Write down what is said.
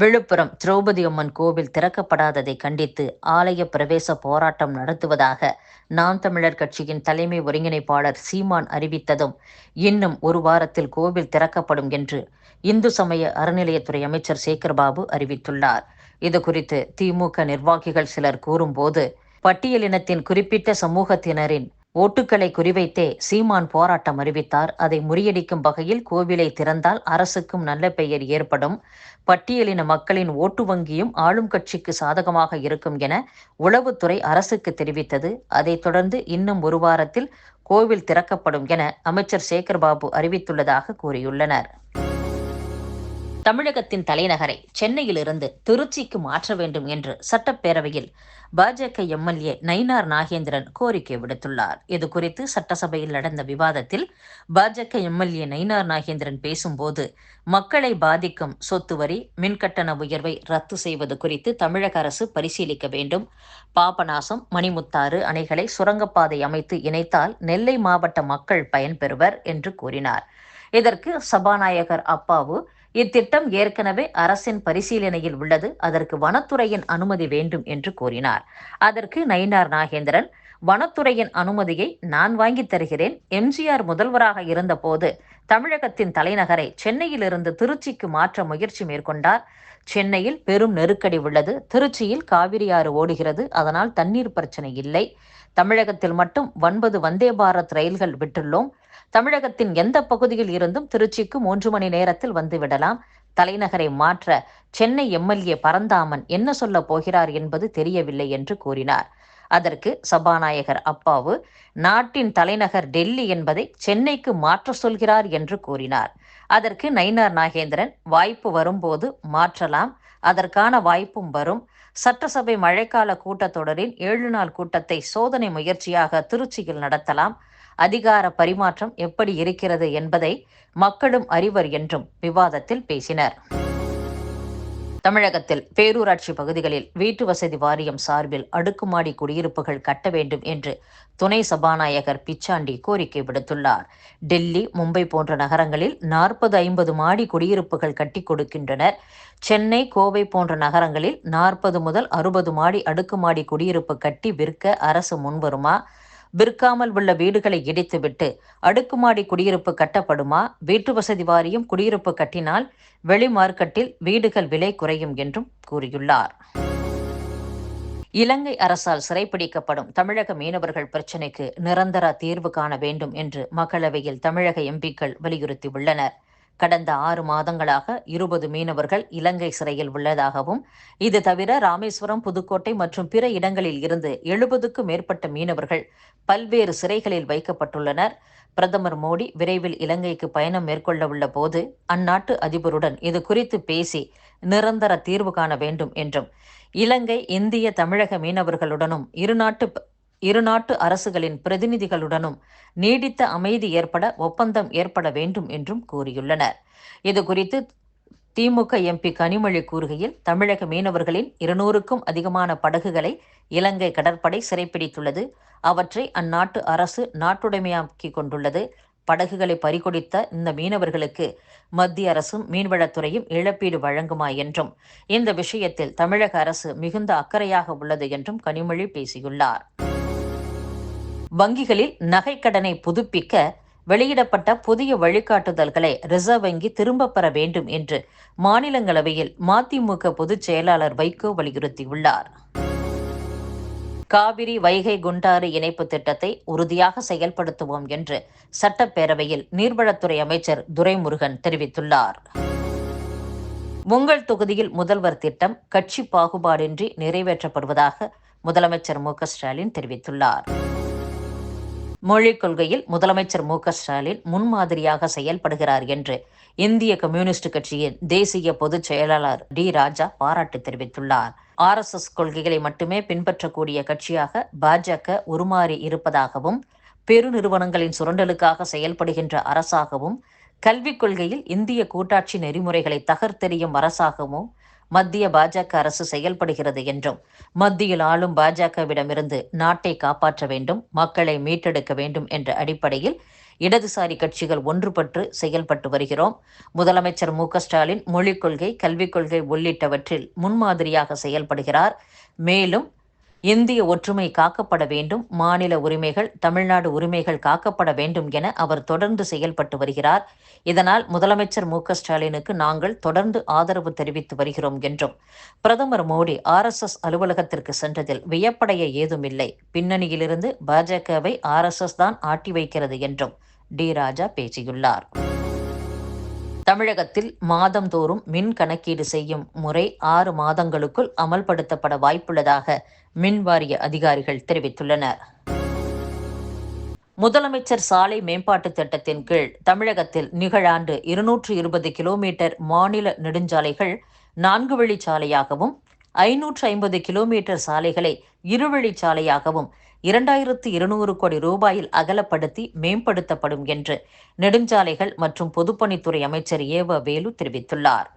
விழுப்புரம் திரௌபதி அம்மன் கோவில் திறக்கப்படாததை கண்டித்து ஆலய பிரவேச போராட்டம் நடத்துவதாக நாம் தமிழர் கட்சியின் தலைமை ஒருங்கிணைப்பாளர் சீமான் அறிவித்ததும் இன்னும் ஒரு வாரத்தில் கோவில் திறக்கப்படும் என்று இந்து சமய அறநிலையத்துறை அமைச்சர் சேகர்பாபு அறிவித்துள்ளார். இதுகுறித்து திமுக நிர்வாகிகள் சிலர் கூறும்போது, பட்டியலினத்தின் குறிப்பிட்ட சமூகத்தினரின் ஓட்டுக்களை குறிவைத்தே சீமான் போராட்டம் அறிவித்தார். அதை முறியடிக்கும் வகையில் கோவிலை திறந்தால் அரசுக்கும் நல்ல பெயர் ஏற்படும், பட்டியலின மக்களின் ஓட்டு வங்கியும் ஆளும் கட்சிக்கு சாதகமாக இருக்கும் என உளவுத்துறை அரசுக்கு தெரிவித்தது. அதைத் தொடர்ந்து இன்னும் ஒரு வாரத்தில் கோவில் திறக்கப்படும் என அமைச்சர் சேகர்பாபு அறிவித்துள்ளதாக கூறியுள்ளனர். தமிழகத்தின் தலைநகரை சென்னையிலிருந்து திருச்சிக்கு மாற்ற வேண்டும் என்று சட்டப்பேரவையில் பாஜக எம்எல்ஏ நயினார் நாகேந்திரன் கோரிக்கை விடுத்துள்ளார். இதுகுறித்து சட்டசபையில் நடந்த விவாதத்தில் பாஜக எம்எல்ஏ நயினார் நாகேந்திரன் பேசும்போது, மக்களை பாதிக்கும் சொத்து வரி, மின்கட்டண உயர்வை ரத்து செய்வது குறித்து தமிழக அரசு பரிசீலிக்க வேண்டும். பாபநாசம், மணிமுத்தாறு அணைகளை சுரங்கப்பாதை அமைத்து இணைத்தால் நெல்லை மாவட்ட மக்கள் பயன்பெறுவர் என்று கூறினார். இதற்கு சபாநாயகர் அப்பாவு, இத்திட்டம் ஏற்கனவே அரசின் பரிசீலனையில் உள்ளது, அதற்கு வனத்துறையின் அனுமதி வேண்டும் என்று கூறினார். அதற்கு நயினார் நாகேந்திரன், வனத்துறையின் அனுமதியை நான் வாங்கி தருகிறேன். எம்ஜிஆர் முதல்வராக இருந்தபோது தமிழகத்தின் தலைநகரை சென்னையிலிருந்து திருச்சிக்கு மாற்ற முயற்சி மேற்கொண்டார். சென்னையில் பெரும் நெருக்கடி உள்ளது. திருச்சியில் காவிரி ஆறு ஓடுகிறது, அதனால் தண்ணீர் பிரச்சனை இல்லை. தமிழகத்தில் மட்டும் 9 வந்தே பாரத் ரயில்கள் விட்டுள்ளோம். தமிழகத்தின் எந்த பகுதியில் இருந்தும் திருச்சிக்கு 3 மணி நேரத்தில் வந்துவிடலாம். தலைநகரை மாற்ற சென்னை எம்எல்ஏ பரந்தாமன் என்ன சொல்ல போகிறார் என்பது தெரியவில்லை என்று கூறினார். அதற்கு சபாநாயகர் அப்பாவு, நாட்டின் தலைநகர் டெல்லி என்பதை சென்னைக்கு மாற்ற சொல்கிறார் என்று கூறினார். அதற்கு நயினார் நாகேந்திரன், வாய்ப்பு வரும்போது மாற்றலாம், அதற்கான வாய்ப்பும் வரும். சட்டசபை மழைக்கால கூட்டத்தொடரின் 7 நாள் கூட்டத்தை சோதனை முயற்சியாக திருச்சியில் நடத்தலாம். அதிகார பரிமாற்றம் எப்படி இருக்கிறது என்பதை மக்களும் அறிவர் என்றும் விவாதத்தில் பேசினர். தமிழகத்தில் பேரூராட்சி பகுதிகளில் வீட்டு வசதி வாரியம் சார்பில் அடுக்குமாடி குடியிருப்புகள் கட்ட வேண்டும் என்று துணை சபாநாயகர் பிச்சாண்டி கோரிக்கை விடுத்துள்ளார். டெல்லி, மும்பை போன்ற நகரங்களில் 40-50 மாடி குடியிருப்புகள் கட்டி கொடுக்கின்றனர். சென்னை, கோவை போன்ற நகரங்களில் 40 முதல் 60 மாடி அடுக்குமாடி குடியிருப்பு கட்டி விற்க அரசு முன்வருமா? விற்காமல் உள்ள வீடுகளை இடித்துவிட்டு அடுக்குமாடி குடியிருப்பு கட்டப்படுமா? வீட்டு வசதி வாரியம் குடியிருப்பு கட்டினால் வெளி மார்க்கெட்டில் வீடுகள் விலை குறையும் என்றும் கூறியுள்ளார். இலங்கை அரசால் சிறைப்பிடிக்கப்படும் தமிழக மீனவர்கள் பிரச்சினைக்கு நிரந்தர தீர்வு காண வேண்டும் என்று மக்களவையில் தமிழக எம்பிக்கள் வலியுறுத்தியுள்ளனர். கடந்த 6 மாதங்களாக 20 மீனவர்கள் இலங்கை சிறையில் உள்ளதாகவும், இது தவிர ராமேஸ்வரம், புதுக்கோட்டை மற்றும் பிற இடங்களில் இருந்து 70க்கும் மேற்பட்ட மீனவர்கள் பல்வேறு சிறைகளில் வைக்கப்பட்டுள்ளனர். பிரதமர் மோடி விரைவில் இலங்கைக்கு பயணம் மேற்கொள்ள உள்ள போது அந்நாட்டு அதிபருடன் இது குறித்து பேசி நிரந்தர தீர்வு காண வேண்டும் என்றும், இலங்கை, இந்திய, தமிழக மீனவர்களுடனும் இருநாட்டு அரசுகளின் பிரதிநிதிகளுடனும் நீடித்த அமைதி ஏற்பட ஒப்பந்தம் ஏற்பட வேண்டும் என்றும் கூறியுள்ளனர். இதுகுறித்து திமுக எம்பி கனிமொழி கூறுகையில், தமிழக மீனவர்களின் 200க்கும் அதிகமான படகுகளை இலங்கை கடற்படை சிறைப்பிடித்துள்ளது. அவற்றை அந்நாட்டு அரசு நாட்டுடைமையாக்கி கொண்டுள்ளது. படகுகளை பறிகொடுத்த இந்த மீனவர்களுக்கு மத்திய அரசும் மீன்வளத்துறையும் இழப்பீடு வழங்குமா என்றும், இந்த விஷயத்தில் தமிழக அரசு மிகுந்த அக்கறையாக உள்ளது என்றும் கனிமொழி பேசியுள்ளார். வங்கிகளில் நகைக்கடனை புதுப்பிக்க வெளியிடப்பட்ட புதிய வழிகாட்டுதல்களை ரிசர்வ் வங்கி திரும்பப் பெற வேண்டும் என்று மாநிலங்களவையில் மதிமுக பொதுச் செயலாளர் வைகோ வலியுறுத்தியுள்ளார். காவிரி, வைகை, குண்டாறு இணைப்பு திட்டத்தை உறுதியாக செயல்படுத்துவோம் என்று சட்டப்பேரவையில் நீர்வளத்துறை அமைச்சர் துரைமுருகன் தெரிவித்துள்ளார். உங்கள் தொகுதியில் முதல்வர் திட்டம் கட்சி பாகுபாடின்றி நிறைவேற்றப்படுவதாக முதலமைச்சர் மு.க.ஸ்டாலின் தெரிவித்துள்ளார். மொழிக் கொள்கையில் முதலமைச்சர் மு.க.ஸ்டாலின் முன்மாதிரியாக செயல்படுகிறார் என்று இந்திய கம்யூனிஸ்ட் கட்சியின் தேசிய பொதுச் செயலாளர் டி. ராஜா பாராட்டு தெரிவித்துள்ளார். RSS கொள்கைகளை மட்டுமே பின்பற்றக்கூடிய கட்சியாக பாஜக உருமாறி இருப்பதாகவும், பெருநிறுவனங்களின் சுரண்டலுக்காக செயல்படுகின்ற அரசாகவும், கல்விக் கொள்கையில் இந்திய கூட்டாட்சி நெறிமுறைகளை தகர்த்தெறியும் அரசாகவும் மத்திய பாஜக அரசு செயல்படுகிறது என்றும், மத்தியில் ஆளும் பாஜகவிடமிருந்து நாட்டை காப்பாற்ற வேண்டும், மக்களை மீட்டெடுக்க வேண்டும் என்ற அடிப்படையில் இடதுசாரி கட்சிகள் ஒன்றுபட்டு செயல்பட்டு வருகிறோம். முதலமைச்சர் மு.க.ஸ்டாலின் மொழிக் கொள்கை, கல்விக் கொள்கை உள்ளிட்டவற்றில் முன்மாதிரியாக செயல்படுகிறார். மேலும் இந்திய ஒற்றுமை காக்கப்பட வேண்டும், மாநில உரிமைகள், தமிழ்நாடு உரிமைகள் காக்கப்பட வேண்டும் என அவர் தொடர்ந்து செயல்பட்டு வருகிறார். இதனால் முதலமைச்சர் மு.க.ஸ்டாலினுக்கு நாங்கள் தொடர்ந்து ஆதரவு தெரிவித்து வருகிறோம் என்றும், பிரதமர் மோடி RSS அலுவலகத்திற்கு சென்றதில் வியப்படைய ஏதுமில்லை, பின்னணியிலிருந்து பாஜகவை RSS தான் ஆட்டி வைக்கிறது என்றும் ராஜா பேசியுள்ளார். தமிழகத்தில் மாதந்தோறும் மின் கணக்கீடு செய்யும் முறை 6 மாதங்களுக்குள் அமல்படுத்தப்பட வாய்ப்புள்ளதாக மின் வாரிய அதிகாரிகள் தெரிவித்துள்ளனர். முதலமைச்சர் சாலை மேம்பாட்டு திட்டத்தின் கீழ் தமிழகத்தில் நிகழாண்டு 220 கிலோமீட்டர் மாநில நெடுஞ்சாலைகள் 4 வழிச்சாலையாகவும், 550 கிலோமீட்டர் சாலைகளை இருவழிச்சாலையாகவும் 2200 கோடி ரூபாயில் அகலப்படுத்தி மேம்படுத்தப்படும் என்று நெடுஞ்சாலைகள் மற்றும் பொதுப்பணித்துறை அமைச்சர் ஏவ வேலு தெரிவித்துள்ளார்.